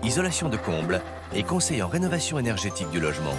isolation de combles et conseil en rénovation énergétique du logement.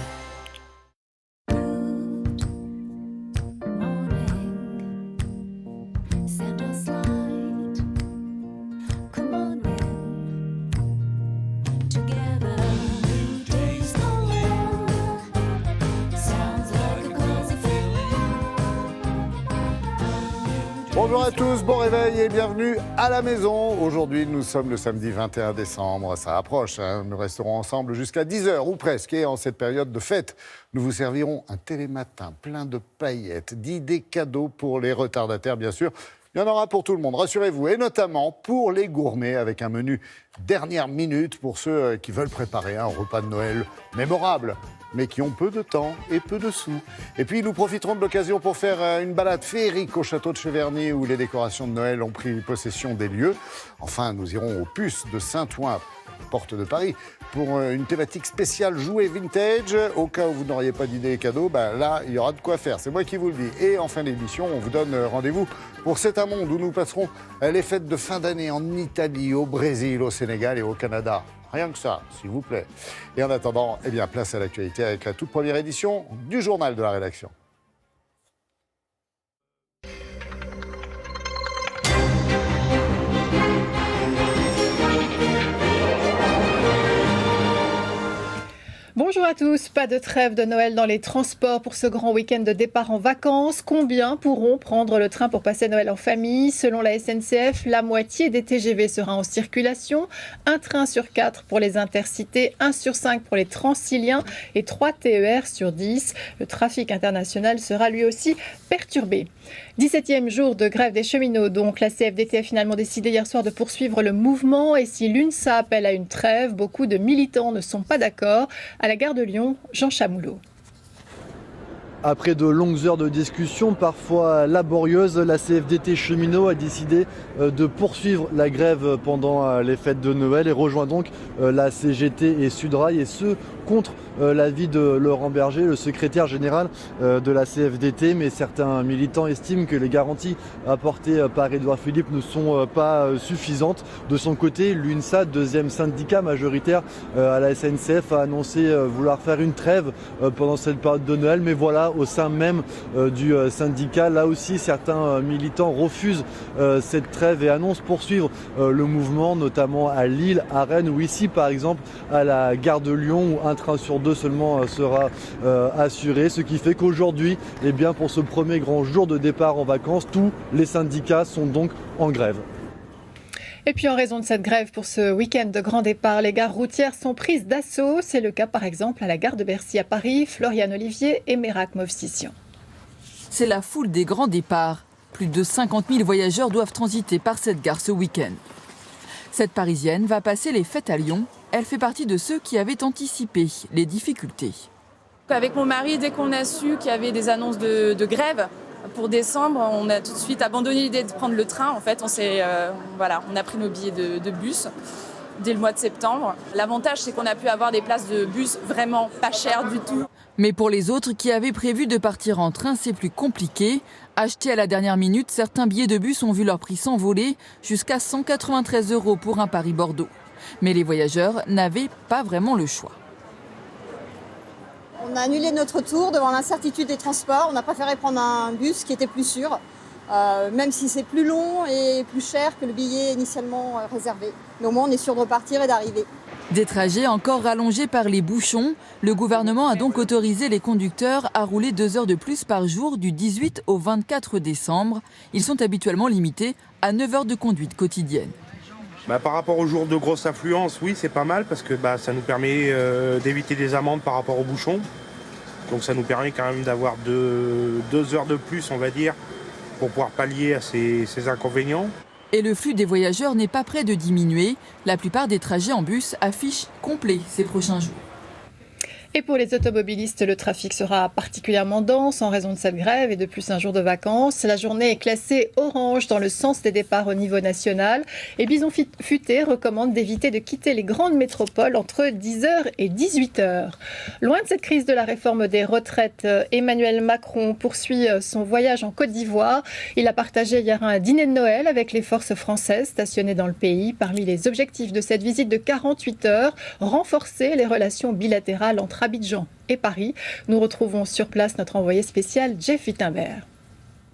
Bonjour à tous, bon réveil et bienvenue à la maison. Aujourd'hui, nous sommes le samedi 21 décembre. Ça approche, hein. Nous resterons ensemble jusqu'à 10h ou presque. Et en cette période de fête, nous vous servirons un télématin plein de paillettes, d'idées cadeaux pour les retardataires, bien sûr. Il y en aura pour tout le monde, rassurez-vous, et notamment pour les gourmets avec un menu dernière minute pour ceux qui veulent préparer un repas de Noël mémorable, mais qui ont peu de temps et peu de sous. Et puis nous profiterons de l'occasion pour faire une balade féerique au château de Cheverny où les décorations de Noël ont pris possession des lieux. Enfin, nous irons aux Puces de Saint-Ouen, porte de Paris, pour une thématique spéciale jouets vintage. Au cas où vous n'auriez pas d'idées cadeaux, là, il y aura de quoi faire. C'est moi qui vous le dis. Et en fin d'émission, on vous donne rendez-vous pour C'est un monde où nous passerons les fêtes de fin d'année en Italie, au Brésil, au Sénégal et au Canada. Rien que ça, s'il vous plaît. Et en attendant, place à l'actualité avec la toute première édition du journal de la rédaction. Bonjour à tous, pas de trêve de Noël dans les transports pour ce grand week-end de départ en vacances. Combien pourront prendre le train pour passer Noël en famille? Selon la SNCF, la moitié des TGV sera en circulation. Un train sur 4 pour les intercités, 1 sur 5 pour les Transiliens et 3 TER sur 10. Le trafic international sera lui aussi perturbé. 17e jour de grève des cheminots, donc la CFDT a finalement décidé hier soir de poursuivre le mouvement. Et si l'UNSA appelle à une trêve, beaucoup de militants ne sont pas d'accord. À la gare de Lyon, Jean Chamoulot. Après de longues heures de discussion, parfois laborieuses, la CFDT cheminot a décidé de poursuivre la grève pendant les fêtes de Noël et rejoint donc la CGT et Sudrail, et ce contre l'avis de Laurent Berger, le secrétaire général de la CFDT. Mais certains militants estiment que les garanties apportées par Édouard Philippe ne sont pas suffisantes. De son côté, l'UNSA, deuxième syndicat majoritaire à la SNCF, a annoncé vouloir faire une trêve pendant cette période de Noël. Mais voilà, au sein même du syndicat, là aussi, certains militants refusent cette trêve et annoncent poursuivre le mouvement, notamment à Lille, à Rennes ou ici par exemple à la gare de Lyon, où un train sur 2 seulement sera assuré. Ce qui fait qu'aujourd'hui, pour ce premier grand jour de départ en vacances, tous les syndicats sont donc en grève. Et puis en raison de cette grève pour ce week-end de grand départ, les gares routières sont prises d'assaut. C'est le cas par exemple à la gare de Bercy à Paris, Floriane Olivier et Mérac Movsisyan. C'est la foule des grands départs. Plus de 50 000 voyageurs doivent transiter par cette gare ce week-end. Cette Parisienne va passer les fêtes à Lyon. Elle fait partie de ceux qui avaient anticipé les difficultés. Avec mon mari, dès qu'on a su qu'il y avait des annonces de grève pour décembre, on a tout de suite abandonné l'idée de prendre le train. En fait, on a pris nos billets de bus dès le mois de septembre. L'avantage, c'est qu'on a pu avoir des places de bus vraiment pas chères du tout. Mais pour les autres qui avaient prévu de partir en train, c'est plus compliqué. Achetés à la dernière minute, certains billets de bus ont vu leur prix s'envoler jusqu'à 193 € pour un Paris-Bordeaux. Mais les voyageurs n'avaient pas vraiment le choix. On a annulé notre tour devant l'incertitude des transports. On a préféré prendre un bus qui était plus sûr, même si c'est plus long et plus cher que le billet initialement réservé. Mais au moins, on est sûr de repartir et d'arriver. Des trajets encore rallongés par les bouchons. Le gouvernement a donc autorisé les conducteurs à rouler 2 heures de plus par jour du 18 au 24 décembre. Ils sont habituellement limités à 9 heures de conduite quotidienne. Par rapport aux jours de grosse affluence, oui, c'est pas mal parce que ça nous permet d'éviter des amendes par rapport aux bouchons. Donc ça nous permet quand même d'avoir 2 heures de plus, on va dire, pour pouvoir pallier à ces inconvénients. Et le flux des voyageurs n'est pas près de diminuer. La plupart des trajets en bus affichent complet ces prochains jours. Et pour les automobilistes, le trafic sera particulièrement dense en raison de cette grève et de plus un jour de vacances. La journée est classée orange dans le sens des départs au niveau national. Et Bison Futé recommande d'éviter de quitter les grandes métropoles entre 10h et 18h. Loin de cette crise de la réforme des retraites, Emmanuel Macron poursuit son voyage en Côte d'Ivoire. Il a partagé hier un dîner de Noël avec les forces françaises stationnées dans le pays. Parmi les objectifs de cette visite de 48 heures, renforcer les relations bilatérales entre Abidjan et Paris. Nous retrouvons sur place notre envoyé spécial Jeff Wittenberg.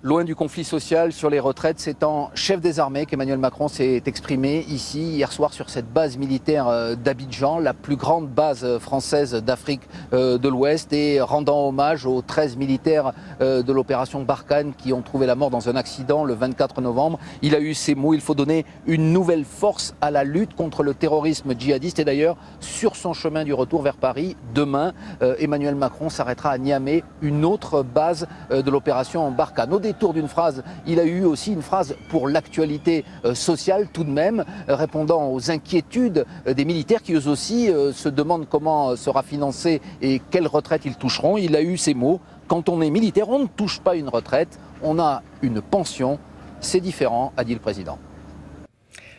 Loin du conflit social sur les retraites, c'est en chef des armées qu'Emmanuel Macron s'est exprimé ici hier soir sur cette base militaire d'Abidjan, la plus grande base française d'Afrique de l'Ouest, et rendant hommage aux 13 militaires de l'opération Barkhane qui ont trouvé la mort dans un accident le 24 novembre. Il a eu ces mots: il faut donner une nouvelle force à la lutte contre le terrorisme djihadiste. Et d'ailleurs, sur son chemin du retour vers Paris, demain, Emmanuel Macron s'arrêtera à Niamey, une autre base de l'opération Barkhane. Au détour d'une phrase, il a eu aussi une phrase pour l'actualité sociale tout de même, répondant aux inquiétudes des militaires qui eux aussi se demandent comment sera financée et quelle retraite ils toucheront. Il a eu ces mots: quand on est militaire, on ne touche pas une retraite, on a une pension, c'est différent, a dit le président.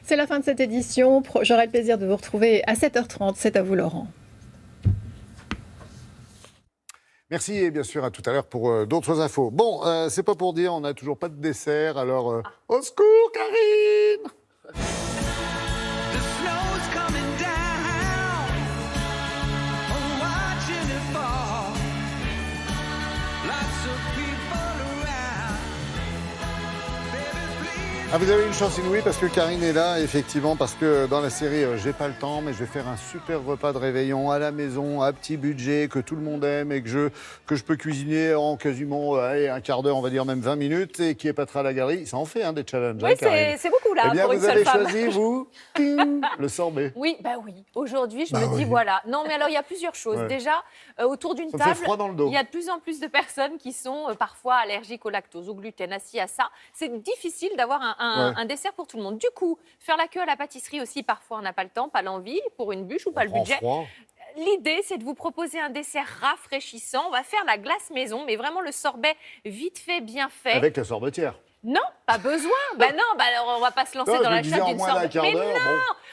C'est la fin de cette édition. J'aurai le plaisir de vous retrouver à 7h30. C'est à vous, Laurent. Merci et bien sûr à tout à l'heure pour d'autres infos. Bon, c'est pas pour dire, on n'a toujours pas de dessert, alors au secours, Karine! Ah, vous avez une chance inouïe parce que Karine est là, effectivement, parce que dans la série J'ai pas le temps, mais je vais faire un super repas de réveillon à la maison, à petit budget, que tout le monde aime et que je peux cuisiner en quasiment un quart d'heure, on va dire même 20 minutes, et qui est pas très à la galerie. Ça en fait des challenges. Oui, c'est beaucoup là, eh bien, pour une vous seule avez femme. choisi, vous, le sorbet. Oui, oui. Aujourd'hui, je me dis, voilà. Non, mais alors, il y a plusieurs choses. Ouais. Déjà, autour d'une Ça me table, fait froid dans le dos. il y a de plus en plus de personnes qui sont parfois allergiques au lactose, au gluten, assis à ça. C'est difficile d'avoir un dessert pour tout le monde. Du coup, faire la queue à la pâtisserie aussi, parfois, on n'a pas le temps, pas l'envie, pour une bûche ou pas le budget. Froid. L'idée, c'est de vous proposer un dessert rafraîchissant. On va faire la glace maison, mais vraiment le sorbet vite fait, bien fait. Avec la sorbetière. Non, pas besoin. Alors on va pas se lancer dans la chatte d'une sorte. Mais non,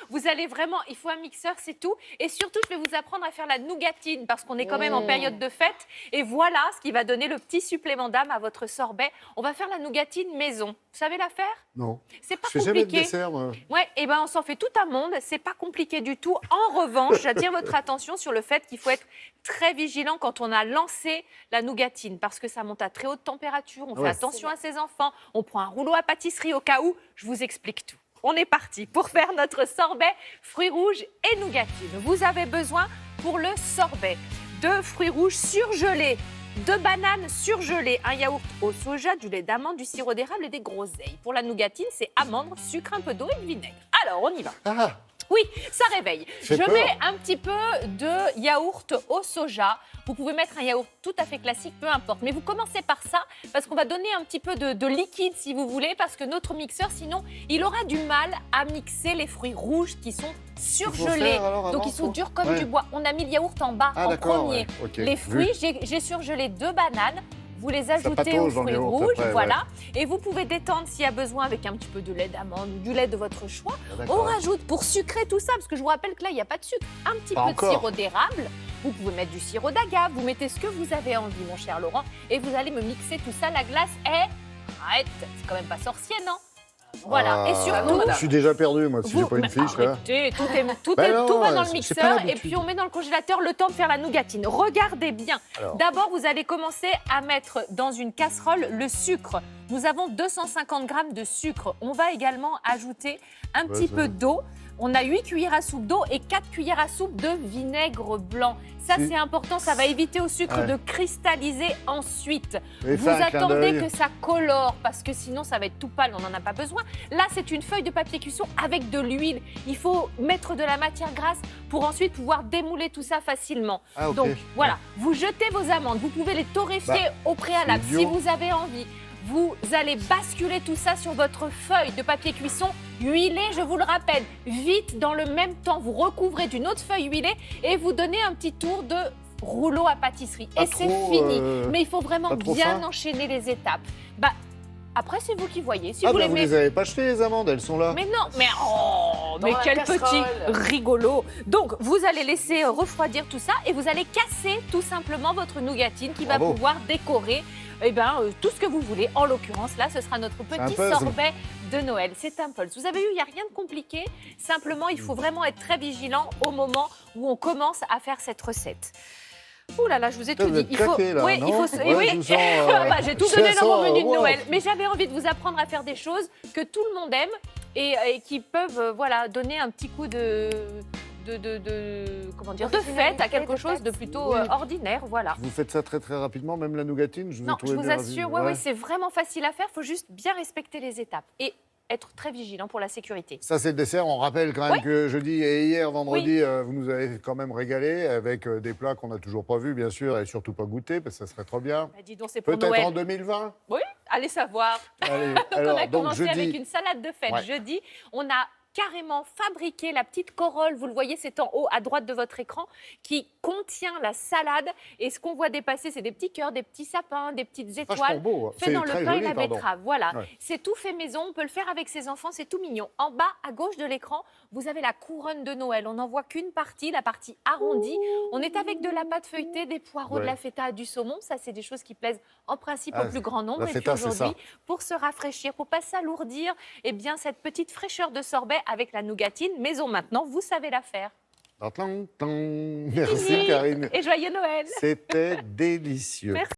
vous allez vraiment, il faut un mixeur, c'est tout. Et surtout, je vais vous apprendre à faire la nougatine parce qu'on est quand même en période de fête. Et voilà ce qui va donner le petit supplément d'âme à votre sorbet. On va faire la nougatine maison. Vous savez la faire? Non. C'est pas Je fais jamais de compliqué. dessert, moi. Ouais, et on s'en fait tout un monde. C'est pas compliqué du tout. En revanche, j'attire votre attention sur le fait qu'il faut être très vigilant quand on a lancé la nougatine parce que ça monte à très haute température. On fait attention à ses enfants. On prend un rouleau à pâtisserie au cas où. Je vous explique tout. On est parti pour faire notre sorbet fruits rouges et nougatine. Vous avez besoin pour le sorbet de fruits rouges surgelés, de bananes surgelées, un yaourt au soja, du lait d'amande, du sirop d'érable et des groseilles. Pour la nougatine, c'est amandes, sucre, un peu d'eau et de vinaigre. Alors, on y va. Ah. Oui, ça réveille. Fait Je peur. mets un petit peu de yaourt au soja. Vous pouvez mettre un yaourt tout à fait classique, peu importe. Mais vous commencez par ça parce qu'on va donner un petit peu de liquide si vous voulez, parce que notre mixeur, sinon, il aura du mal à mixer les fruits rouges qui sont surgelés. Donc ils sont durs comme du bois. On a mis le yaourt en bas, en premier. Okay. Les fruits, j'ai surgelé 2 bananes. Vous les ajoutez aux patauge dans le fruits yaourt rouges, après, voilà. Et vous pouvez détendre s'il y a besoin avec un petit peu de lait d'amande ou du lait de votre choix. On rajoute pour sucrer tout ça, parce que je vous rappelle que là, il n'y a pas de sucre, un petit peu de sirop d'érable. Vous pouvez mettre du sirop d'agave, vous mettez ce que vous avez envie, mon cher Laurent, et vous allez me mixer tout ça. La glace est... Arrête, c'est quand même pas sorcier, non? Voilà, et surtout... Je suis déjà perdu, moi, si j'ai pas une fiche, là. Arrêtez, tout va dans le mixeur et puis on met dans le congélateur le temps de faire la nougatine. Regardez bien. D'abord, vous allez commencer à mettre dans une casserole le sucre. Nous avons 250 grammes de sucre. On va également ajouter un petit peu d'eau. On a 8 cuillères à soupe d'eau et 4 cuillères à soupe de vinaigre blanc. Ça, c'est important, ça va éviter au sucre de cristalliser ensuite. Vous attendez que ça colore parce que sinon, ça va être tout pâle, on n'en a pas besoin. Là, c'est une feuille de papier cuisson avec de l'huile. Il faut mettre de la matière grasse pour ensuite pouvoir démouler tout ça facilement. Donc, voilà, vous jetez vos amandes, vous pouvez les torréfier au préalable si vous avez envie. Vous allez basculer tout ça sur votre feuille de papier cuisson huilée, je vous le rappelle, vite dans le même temps. Vous recouvrez d'une autre feuille huilée et vous donnez un petit tour de rouleau à pâtisserie. Pas Et c'est trop, fini. Mais il faut vraiment pas trop bien fin. enchaîner les étapes. Bah, après, c'est vous qui voyez. Si Ah vous bah les vous mettez... les avez pas achetées les amandes, elles sont là. Mais non, mais la quel casserole. petit rigolo. Donc, vous allez laisser refroidir tout ça et vous allez casser tout simplement votre nougatine qui va Bravo. pouvoir décorer tout ce que vous voulez. En l'occurrence, là, ce sera notre petit un puzzle. sorbet de Noël. C'est un pulse. Vous avez vu, il n'y a rien de compliqué. Simplement, il faut vraiment être très vigilant au moment où on commence à faire cette recette. Ouh là là, je vous ai Putain, tout vous dit. êtes claqué, là, oui, non il faut. Ouais, oui. je vous sens, Bah, j'ai tout je donné la dans mon sens, menu de wow. Noël. Mais j'avais envie de vous apprendre à faire des choses que tout le monde aime et qui peuvent, donner un petit coup de fête à quelque chose de plutôt ordinaire, voilà. Vous faites ça très très rapidement, même la nougatine, je vous ai Non, trouvé je vous bien assure, rapide. oui, c'est vraiment facile à faire. Il faut juste bien respecter les étapes et être très vigilant pour la sécurité. Ça, c'est le dessert. On rappelle quand même Ouais. que jeudi et hier, vendredi, vous nous avez quand même régalé avec des plats qu'on n'a toujours pas vus, bien sûr, et surtout pas goûtés, parce que ça serait trop bien. Bah, dis donc, c'est pour Peut-être Noël. en 2020. Oui, allez savoir. Allez, Donc, alors, on a donc commencé jeudi. avec une salade de fête Ouais. jeudi. On a carrément fabriqué la petite corolle, vous le voyez, c'est en haut à droite de votre écran, qui contient la salade. Et ce qu'on voit dépasser, c'est des petits cœurs, des petits sapins, des petites Vachement étoiles. beau. Fait C'est dans le très pain et joli, la pardon. betterave, voilà. Ouais. C'est tout fait maison, on peut le faire avec ses enfants, c'est tout mignon. En bas, à gauche de l'écran, vous avez la couronne de Noël. On n'en voit qu'une partie, la partie arrondie. On est avec de la pâte feuilletée, des poireaux, de Ouais. la feta, du saumon. Ça, c'est des choses qui plaisent en principe Ah, au plus grand nombre. la Et puis feta, c'est aujourd'hui, ça. pour se rafraîchir, pour pas s'alourdir, eh bien, cette petite fraîcheur de sorbet avec la nougatine maison maintenant, vous savez la faire. Tang, tang. Merci Karine. Et joyeux Noël. C'était délicieux. Merci.